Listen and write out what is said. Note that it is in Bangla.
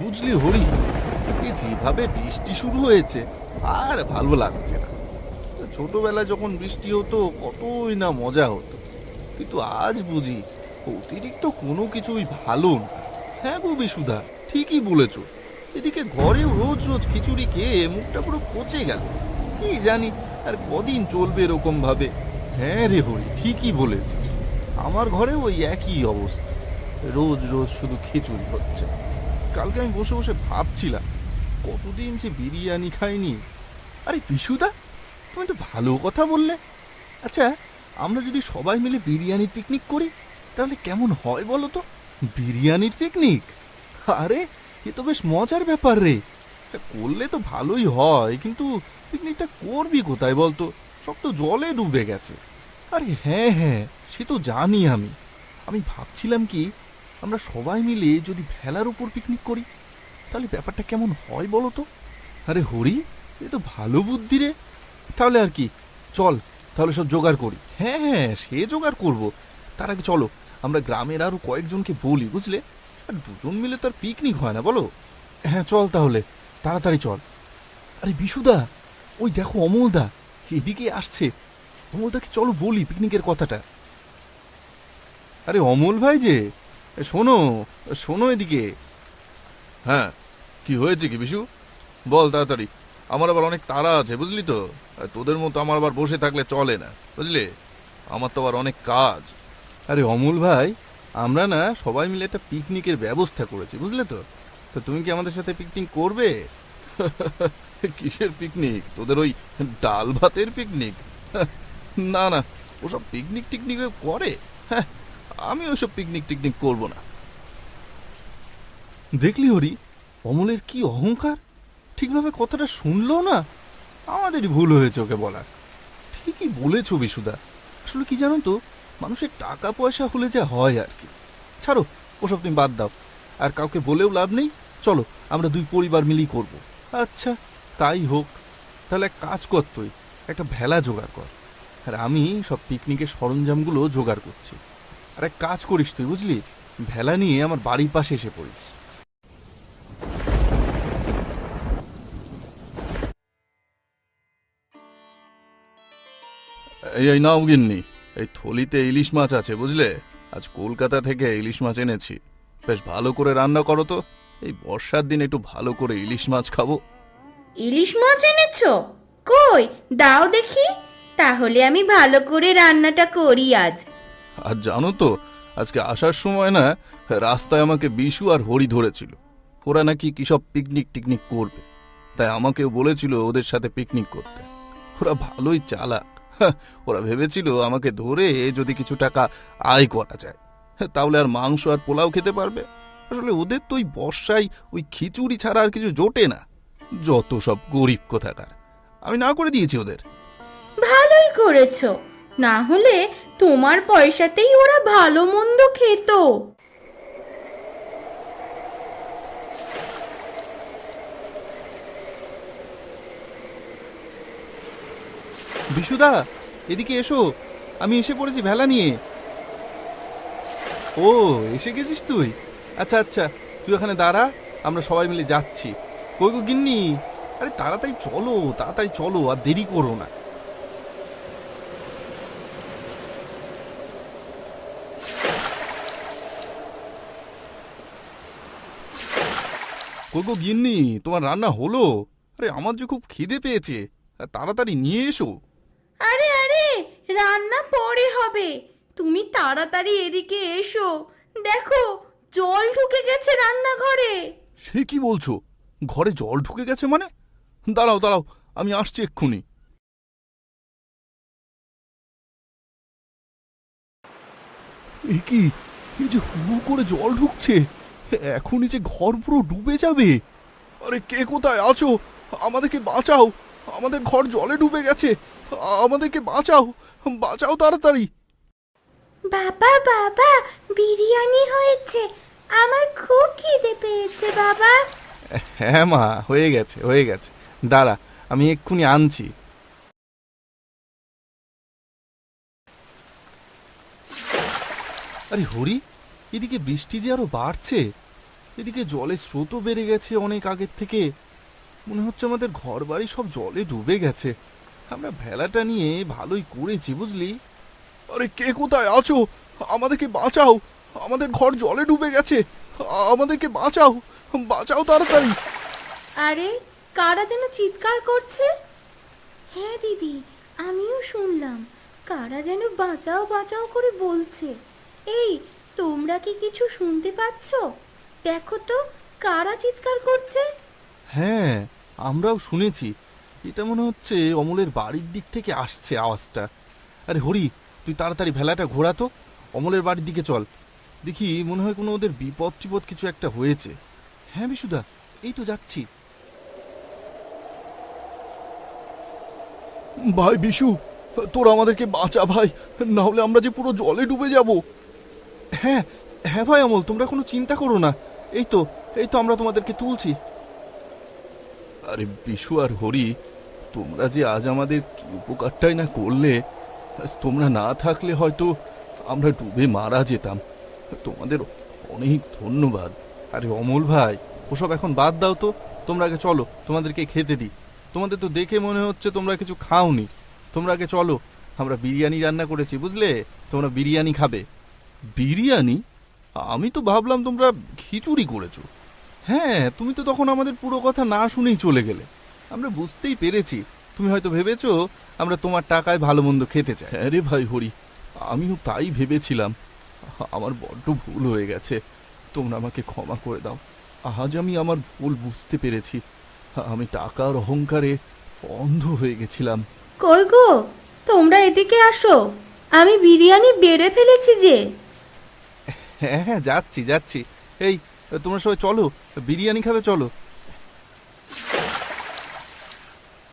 বুঝলি হরি, এই যেভাবে বৃষ্টি শুরু হয়েছে আর ভালো লাগছে না। ছোটবেলায় যখন বৃষ্টি হতো কতই না মজা হতো, কিন্তু আজ বুঝি অতিরিক্ত কোনো কিছুই ভালো না। হ্যাঁ গো বিশুদা, ঠিকই বলেছ। এদিকে ঘরেও রোজ রোজ খিচুড়ি খেয়ে মুখটা পুরো পচে গেল। কি জানি আর কদিন চলবে এরকম ভাবে। হ্যাঁ রে হরি, ঠিকই বলেছি। আমার ঘরেও ওই একই অবস্থা, রোজ রোজ শুধু খিচুড়ি হচ্ছে। কালকে আমি বসে বসে ভাবছিলাম কতদিন যে বিরিয়ানি খাইনি। আরে বিশুদা, তুমি তো ভালো কথা বললে। আচ্ছা, আমরা যদি সবাই মিলে বিরিয়ানির পিকনিক করি তাহলে কেমন হয় বলো তো? বিরিয়ানির পিকনিক? আরে, এ তো বেশ মজার ব্যাপার রে। তা করলে তো ভালোই হয়, কিন্তু পিকনিকটা করবি কোথায় বলতো? সব তো জলে ডুবে গেছে। আরে হ্যাঁ হ্যাঁ, সে তো জানি আমি। আমি ভাবছিলাম কি, আমরা সবাই মিলে যদি ভেলার উপর পিকনিক করি তাহলে ব্যাপারটা কেমন হয় বলো তো? আরে হরি, এ তো ভালো বুদ্ধি রে। তাহলে আর কি, চল, তাহলে সব জোগাড় করি। হ্যাঁ হ্যাঁ, সে জোগাড় করব। তার আগে চলো আমরা গ্রামের আরো কয়েকজনকে বলি, বুঝলে? আর দুজন মিলে তো আর পিকনিক হয় না বলো। হ্যাঁ চল তাহলে, তাড়াতাড়ি চল। আরে বিশুদা, ওই দেখো অমলদা এদিকে আসছে। অমলদাকে চলো বলি পিকনিকের কথাটা। আরে অমল ভাই যে, শোনো, শোনো এদিকে। হ্যাঁ, কি হয়েছে কি বিশু? বল তাড়াতাড়ি। আমার আবার অনেক তাড়া আছে বুঝলি তো। আর তোদের মতো আমার আবার বসে থাকলে চলে না, বুঝলি? আমার তো আবার অনেক কাজ। আরে অমল ভাই, আমরা না সবাই মিলে একটা পিকনিকের ব্যবস্থা করেছি, বুঝলে তো? তো তুমি কি আমাদের সাথে পিকনিক করবে? কিসের পিকনিক? তোদের ওই ডাল ভাতের পিকনিক? না না, ওসব পিকনিক টিকনিক করে? হ্যাঁ, আমি ওসব পিকনিক টিকনিক করব না। দেখলি হরি, অমলের কি অহংকার! ঠিকভাবে কথাটা শুনলো না। আমাদেরই ভুল হয়েছে ওকে বলার। ঠিকই বলেছ বিশুদা। আসলে কি জানো তো, মানুষের টাকা পয়সা হলে যা হয় আর কি। ছাড়ো, ওসব তুমি বাদ দাও। আর কাউকে বলেও লাভ নেই। চলো, আমরা দুই পরিবার মিলেই করব। আচ্ছা, তাই হোক। তাহলে এক কাজ কর, তুই একটা ভেলা জোগাড় কর, আর আমি সব পিকনিকের সরঞ্জামগুলো জোগাড় করছি। আর এক কাজ করিস তুই, বুঝলি, ভেলা নিয়ে আমার বাড়ির পাশে এসে পড়িস। এই নাও গিন্নি, এই থলিতে ইলিশ মাছ আছে বুঝলে। আজ কলকাতা থেকে ইলিশ মাছ এনেছি। বেশ ভালো করে রান্না করো তো। এই বর্ষার দিন একটু ভালো করে ইলিশ মাছ খাবো। ইলিশ মাছ এনেছো? কই, দাও দেখি। তাহলে আমি ভালো করে রান্নাটা করি আজ। আর জানো তো, আজকে আসার সময় না রাস্তায় আমাকে বিশু আর হরি ধরেছিল। ওরা নাকি কি সব পিকনিক টিকনিক করবে, তাই আমাকেও বলেছিল ওদের সাথে পিকনিক করতে। ওরা ভালোই চালাক। হ্যাঁ, ওরা ভেবেছিল আমাকে ধরে যদি কিছু টাকা আয় করা যায়, তাহলে আর মাংস আর পোলাও খেতে পারবে। আসলে ওদের তো ওই বর্ষায় ওই খিচুড়ি ছাড়া আর কিছু জোটে না। যত সব গরিব কোথাকার। আমি না করে দিয়েছি ওদের। ভালোই করেছো, না হলে তোমার পয়সাতেই ওরা ভালো মন্দ খেত। বিশুদা, এদিকে এসো, আমি এসে পড়েছি ভেলা নিয়ে। ও, এসে গেছিস তুই? আচ্ছা আচ্ছা, তুই ওখানে দাঁড়া, আমরা সবাই মিলে যাচ্ছি। কই গো গিন্নি, আরে তাড়াতাড়ি চলো, তাড়াতাড়ি চলো, আর দেরি করো না। কই গো গিন্নি, তোমার রান্না হলো? আরে আমার যে খুব খিদে পেয়েছে, আর তাড়াতাড়ি নিয়ে এসো। আরে আরে, রান্না পরে হবে। তুমি তাড়াতাড়ি এদিকে এসো। দেখো, জল ঢুকে গেছে রান্নাঘরে। সে কি বলছো? ঘরে জল ঢুকে গেছে মানে? দাঁড়াও দাঁড়াও, আমি আসছি এক্ষুনি। এ কি, এই যে হু হু করে জল ঢুকছে, এখনই যে ঘর পুরো ডুবে যাবে। আরে কে কোথায় আছো? আমাদেরকে বাঁচাও, আমাদের ঘর জলে ডুবে গেছে। আমাদেরকে বাঁচাও, বাঁচাও তাড়াতাড়ি। বাবা বাবা, বিরিয়ানি হয়েছে। আমার খুব খিদে পেয়েছে বাবা। হ্যাঁ মা, হয়ে গেছে হয়ে গেছে। দাঁড়া, আমি এক্ষুনি আনছি। আরে হরি, এদিকে বৃষ্টি যে আরো বাড়ছে। এদিকে জলের স্রোতও বেড়ে গেছে অনেক আগের থেকে। মনে হচ্ছে আমাদের ঘর বাড়ি সব জলে ডুবে গেছে। আমরা ভেলাটা নিয়ে ভালোই করেছি, বুঝলি। আরে কে কোথায় আছো? আমাদেরকে বাঁচাও, আমাদের ঘর জলে ডুবে গেছে, আমাদেরকে বাঁচাও, বাঁচাও তাড়াতাড়ি। আরে কারা যেন চিৎকার করছে। হ্যাঁ দিদি, আমিও শুনলাম কারা যেন বাঁচাও বাঁচাও করে বলছে। এই, তোমরা কি কিছু শুনতে পাচ্ছ? দেখো তো কারা চিৎকার করছে। হ্যাঁ, আমরাও শুনেছি। এটা মনে হচ্ছে অমলের বাড়ির দিক থেকে আসছে আওয়াজটা। আরে হরি, তুই তাড়াতাড়ি ভেলাটা ঘোরা তো, অমলের বাড়ির দিকে চল। দেখি, মনে হয় কোনো ওদের বিপদ টিপদ কিছু একটা হয়েছে। হ্যাঁ বিশুদা, এই তো যাচ্ছি। ভাই বিশু, তোরা আমাদেরকে বাঁচা ভাই, না হলে আমরা যে পুরো জলে ডুবে যাব। হ্যাঁ হ্যাঁ ভাই অমল, তোমরা কোনো চিন্তা করো না। এই তো, এই তো আমরা তোমাদেরকে তুলছি। আরে বিশু আর হরি, তোমরা যে আজ আমাদের কি উপকারটাই না করলে। আজ তোমরা না থাকলে হয়তো আমরা ডুবে মারা যেতাম। তোমাদের অনেক ধন্যবাদ। আরে অমল ভাই, ওসব এখন বাদ দাও তো, তোমরা আগে চলো, তোমাদেরকে খেতে দিই। তোমাদের তো দেখে মনে হচ্ছে তোমরা কিছু খাওনি। তোমরা আগে চলো, আমরা বিরিয়ানি রান্না করেছি, বুঝলে। তোমরা বিরিয়ানি খাবে। বিরিয়ানি? আমি তো ভাবলাম তোমরা খিচুড়ি করেছো। হ্যাঁ, তুমি তো তখন আমাদের পুরো কথা না শুনেই চলে গেলে। আমরা বুঝতেই পেরেছি তুমি হয়তো ভেবেছো আমরা তোমার টাকায় ভালো মন্দ খেতে চাই। হ্যাঁ রে ভাই হরি, আমিও তাই ভেবেছিলাম। আমার বড্ড ভুল হয়ে গেছে, তোমরা আমাকে ক্ষমা করে দাও। আজ আমি আমার ভুল বুঝতে পেরেছি। আমি টাকার অহংকারে অন্ধ হয়ে গেছিলাম। কই গো, তোমরা এদিকে আসো, আমি বিরিয়ানি বেড়ে ফেলেছি যে। হ্যাঁ হ্যাঁ, যাচ্ছি যাচ্ছি। এই, তোমরা সবাই চলো, বিরিয়ানি খাবে, চলো।